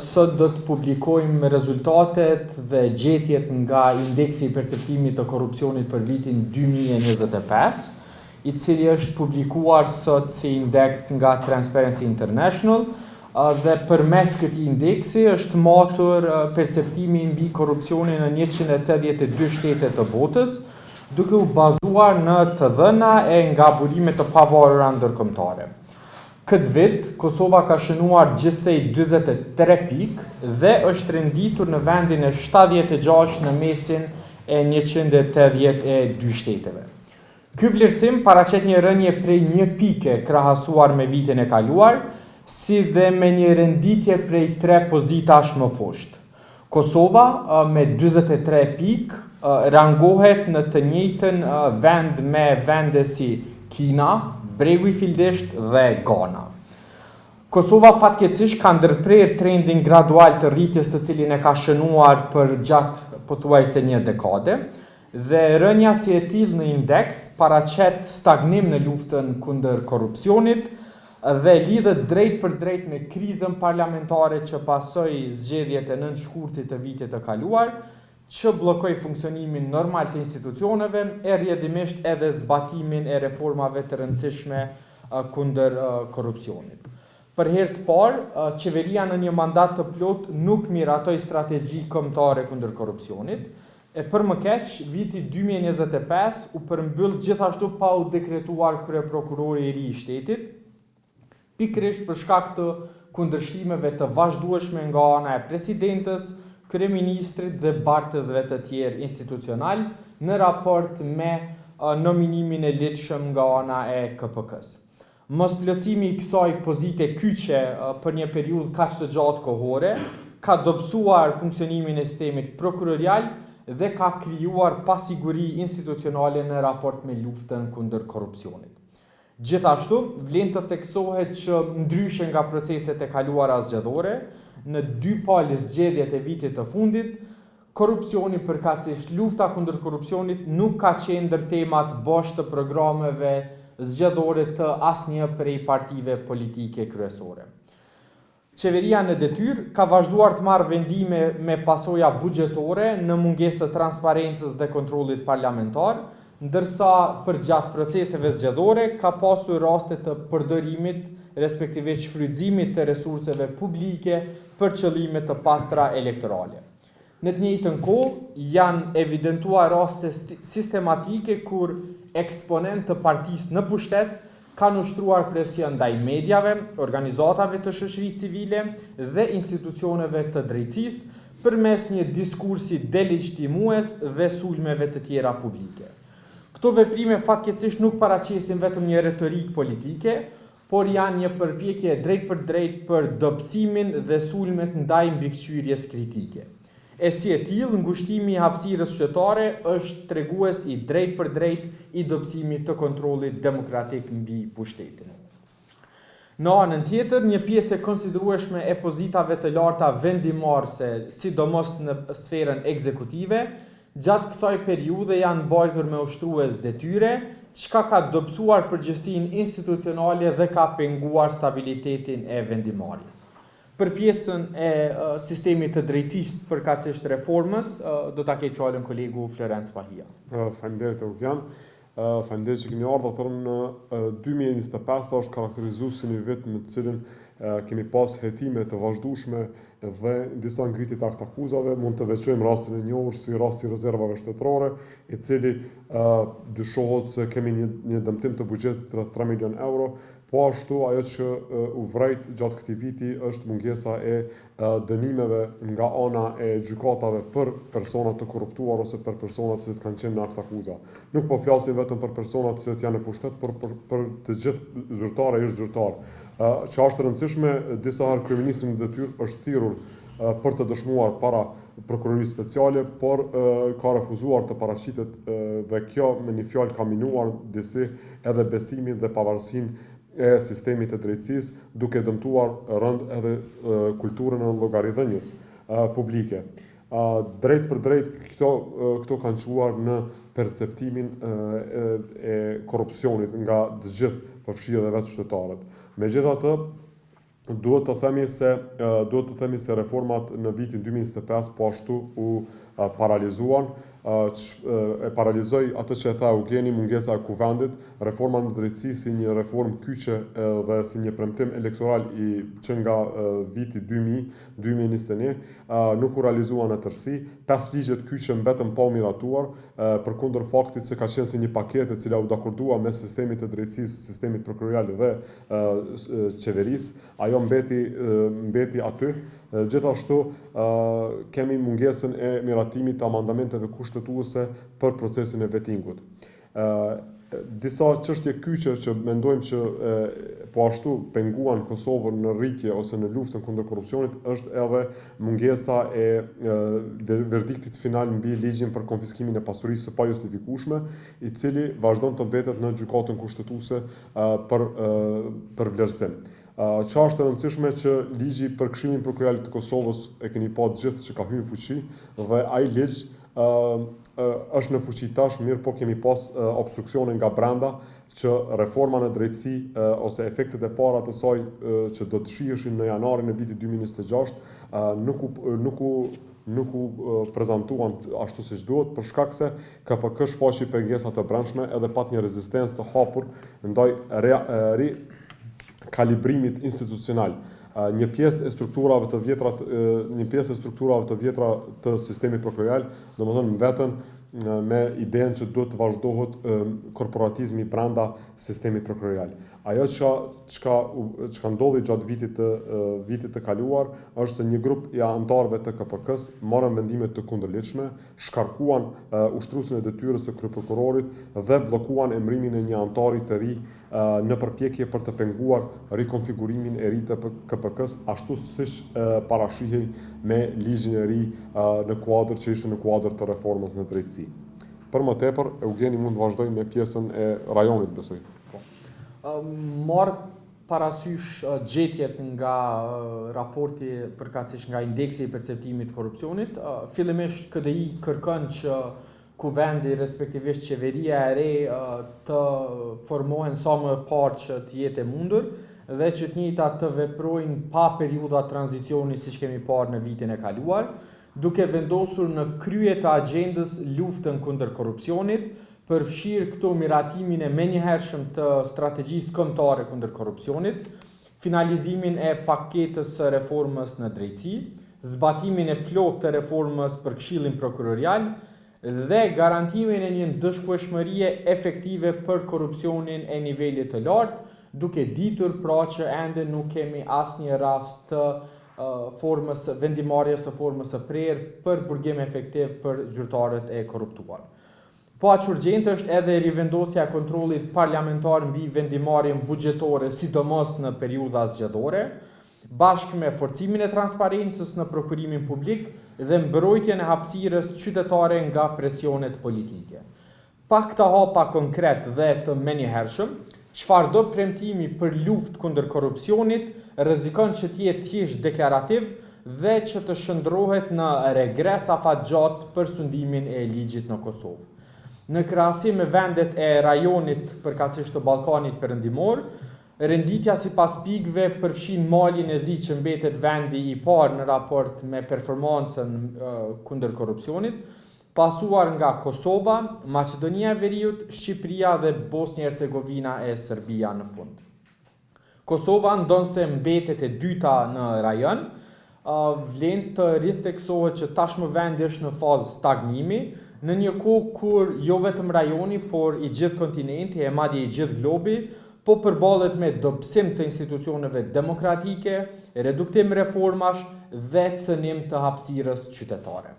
sot do të publikojmë rezultatet dhe gjetjet nga indeksi I perceptimit të korrupsionit për vitin 2025, I cili është publikuar sot si indeks nga Transparency International dhe përmes këtij indeksi është matur perceptimi mbi korrupsionin në 182 shtete të botës, duke u bazuar në të dhëna e nga burime të pavarura ndërkombëtare. Këtë vit, Kosova ka shënuar gjithsej 43 pikë dhe është renditur në vendin e 76 në mesin e 182 shteteve. Ky vlerësim paraqet një rënje prej 1 pike krahasuar me vitin e kaluar, si dhe me një renditje prej 3 pozitash më poshtë. Kosova me 43 pikë rangohet në të njëjtën vend me vende si Kina, Bregu I Fildesht dhe Ghana. Kosova fatkeqësisht ka ndërprer trendin gradual të rritjes të cilin e ka shënuar për gjatë pothuajse një dekade, dhe rënja si e tillë në indeks paraqet stagnim në luftën kundër korrupsionit dhe lidhet drejt për drejt me krizën parlamentare që pasoi zgjedhjet e 9 shkurtit të vitit të kaluar, që bllokoi funksionimin normal të institucioneve e rrjedhimisht edhe zbatimin e reformave të rëndësishme kundër korrupsionit. Për herë të parë, qeveria në një mandat të plot nuk miratoi strategji kombëtare kundër korrupsionit, e për më keq, viti 2025 u përmbyll gjithashtu pa u dekretuar kryeprokurori I ri I shtetit, pikërisht për shkak të kundërshtimeve të vazhdueshme nga ana e presidentës, kryeministrit dhe bartësve të tjerë institucional në raport me nominimin e ligjshëm nga ana e KPK-s. Mosplotësimi I kësaj pozite kyçe për një periudhë kaq të gjatë kohore ka dobësuar funksionimin e sistemit prokurorial dhe ka krijuar pasiguri institucionale në raport me luftën kundër korrupsionit. Gjithashtu, vlen të theksohet që ndryshe nga proceset e kaluara zgjedhore, në 2 palë zgjedhjet e vitit të fundit, korrupsioni përkatësisht lufta kundër korrupsionit nuk ka qenë ndër temat bosh të programeve zgjedhore të asnjë prej partive politike kryesore. Qeveria në detyrë ka vazhduar të marrë vendime me pasoja buxhetore në mungesë të transparencës dhe kontrollit parlamentar, ndërsa përgjatë proceseve zgjedhore ka pasur raste të përdorimit, respektivisht shfrytëzimit të resurseve publike për qëllime të pastra elektorale. Në të njëjtën kohë janë evidentuar raste sistematike kur eksponent të partisë në pushtet kanë ushtruar presion ndaj mediave, organizatave të shoqërisë civile dhe institucioneve të drejtësisë përmes një diskursi delegitimues dhe sulmeve të tjera publike. Këto veprime fatkeqësisht nuk paraqesin vetëm një retorik politike, por janë një përpjekje drejt për drejt për dobësimin dhe sulmet ndaj mbikëqyrjes kritike. E si e tillë, ngushtimi I hapësirës qytetare është tregues I drejt për drejt I dobësimit të kontrollit demokratik mbi pushtetin. Në anën tjetër, një pjesë e konsiderueshme e pozitave të larta vendimarrëse, sidomos në sferën ekzekutive, gjatë kësaj periudhe janë mbajtur me ushtrues detyre, çka ka dobësuar përgjegjësinë institucionale dhe ka penguar stabilitetin e vendimarrjes. Për pjesën e sistemit të drejtësisë përkatësisht reformës, do ta ketë fjalën kolegu Florenc Pahia. Faleminderit Eugen. Faleminderit që kemi ardhur thërë në 2025 është karakterizuar si një vit në të cilin kemi pas hetime të vazhdueshme dhe disa ngritje të aktakuzave. Mund të veçojmë rastin e njohur si rasti I rezervave shtetërore, I cili dyshohet se kemi një dëmtim të buxhetit rreth 3 milion euro. Po ashtu, ajo që u vrejt gjatë këtij viti është mungesa e dënimeve nga ana e gjykatave për personat të korruptuar ose për personat që kanë qenë në aktakuza. Nuk po flasim vetëm për personat që janë në pushtet, por për të gjithë zyrtarë e zyrtarë. Që është e rëndësishme, disa herë kryeministri në detyrë është thirrur për të dëshmuar para prokurorisë speciale, por ka refuzuar të paraqitet dhe kjo me një fjalë ka minuar disi edhe besimin dhe pavarësinë e sistemit të drejtësisë, duke dëmtuar rënd edhe kulturën e llogaridhënies publike. Drejt për drejt, këto kanë çuar në perceptimin e korrupsionit nga të gjithë, përfshirë edhe vetë qytetarët. Megjithatë, duhet të themi se reformat në vitin 2025 po ashtu u paralizuan. E paralizoi atë që e tha Eugeni, mungesa e kuvendit, reforma në drejtësi si një reformë kyçe dhe si një premtim elektoral që nga viti 2021 nuk u realizuan në tërësi. 5 ligjet kyçe mbetën pa u miratuar, përkundër faktit se ka qenë si një paketë e cila u dakordua mes sistemit të drejtësisë, sistemit prokurorial dhe qeverisë. Ajo mbeti aty. Gjithashtu kemi mungesën e miratimit të amendamenteve kushtetuese për procesin e vetingut. Disa çështje kyçe që mendojmë që po ashtu penguan Kosovën në rritje ose në luftën kundër korrupsionit është edhe mungesa e verdiktit final mbi ligjin për konfiskimin e pasurisë së pajustifikueshme, i cili vazhdon të mbetet në gjykatën kushtetuese për vlerësim. Qa është e rëndësishme që ligji për Këshillin Prokurorial të Kosovës e keni pa të gjithë që ka hyrë në fuqi dhe ai ligj është në fuqi tash, mirë po kemi pas obstruksione nga brenda që reforma në drejtësi ose efektet e para të saj që do të shiheshin në janarin e vitit 2026 nuk u prezantuan ashtu siç duhet, për shkak se KPK shfaqi pengesa të brendshme edhe pat një rezistencë të hapur ndaj kalibrimit institucional. Një pjesë e strukturave të vjetra të sistemit prokurorial, domethënë mbetën me idenë që duhet të vazhdohet korporatizmi brenda sistemit prokurorial. Ajo çka ndodhi gjatë vitit të kaluar është se një grup i anëtarëve të KPK-s morën vendime të kundërligjshme, shkarkuan ushtruesin e detyrës së kryeprokurorit dhe bllokuan emërimin e një anëtari të ri në përpjekje për të penguar rikonfigurimin e ri të KPK-s, ashtu siç parashihej me ligjin e ri që ishte në kuadër të reformës në drejtësi. Për më tepër, Eugeni mund të vazhdojë me pjesën e rajonit, besoj. Marr parasysh gjetjet nga raporti përkatësisht nga indeksi i perceptimit të korrupsionit. Fillimisht KDI kërkon që kuvendi, respektivisht qeveria e re, të formohen sa më parë që të jetë e mundur dhe që të njëjta të veprojnë pa periudha tranzicioni siç kemi parë në vitin e kaluar, duke vendosur në krye të agjendës luftën kundër korrupsionit, përfshirë këto miratimin e menjëhershëm të strategjisë kombëtare kundër korrupsionit, finalizimin e paketës së reformës në drejtësi, zbatimin e plotë të reformës për Këshillin Prokurorial dhe garantimin e një ndëshkueshmërie efektive për korrupsionin e nivelit të lartë, duke ditur pra që ende nuk kemi asnjë rast të vendimarrjes së formës së prerë për burgim efektiv për zyrtarët e korruptuar. Po aq urgjente është edhe rivendosja e kontrollit parlamentar mbi vendimarrjen buxhetore, sidomos në periudha zgjedhore, bashkë me forcimin e transparencës në prokurimin publik dhe mbrojtjen e hapësirës qytetare nga presionet politike. Pa këta hapa konkret dhe të menjëhershëm, çfarëdo premtimi për luftë kundër korrupsionit rrezikon që të jetë thjesht deklarativ dhe që të shndrohet në regres afatgjatë për sundimin e ligjit në Kosovë. Në krahasim me vendet e rajonit përkatësisht të Ballkanit Perëndimor, renditja sipas pikëve përfshin Malin e Zi që mbetet vendi i parë në raport me performancën kundër korrupsionit, pasuar nga Kosova, Maqedonia e Veriut, Shqipëria dhe Bosnia-Hercegovina e Serbia në fund. Kosova ndonse mbetet e dyta në rajon, vlen të ritheksohet që tashmë vendi është në fazë stagnimi, në një kohë kur jo vetëm rajoni, por i gjithë kontinenti e madje i gjithë globi po përballet me dobësim të institucioneve demokratike, reduktim reformash dhe cënim të hapësirës qytetare.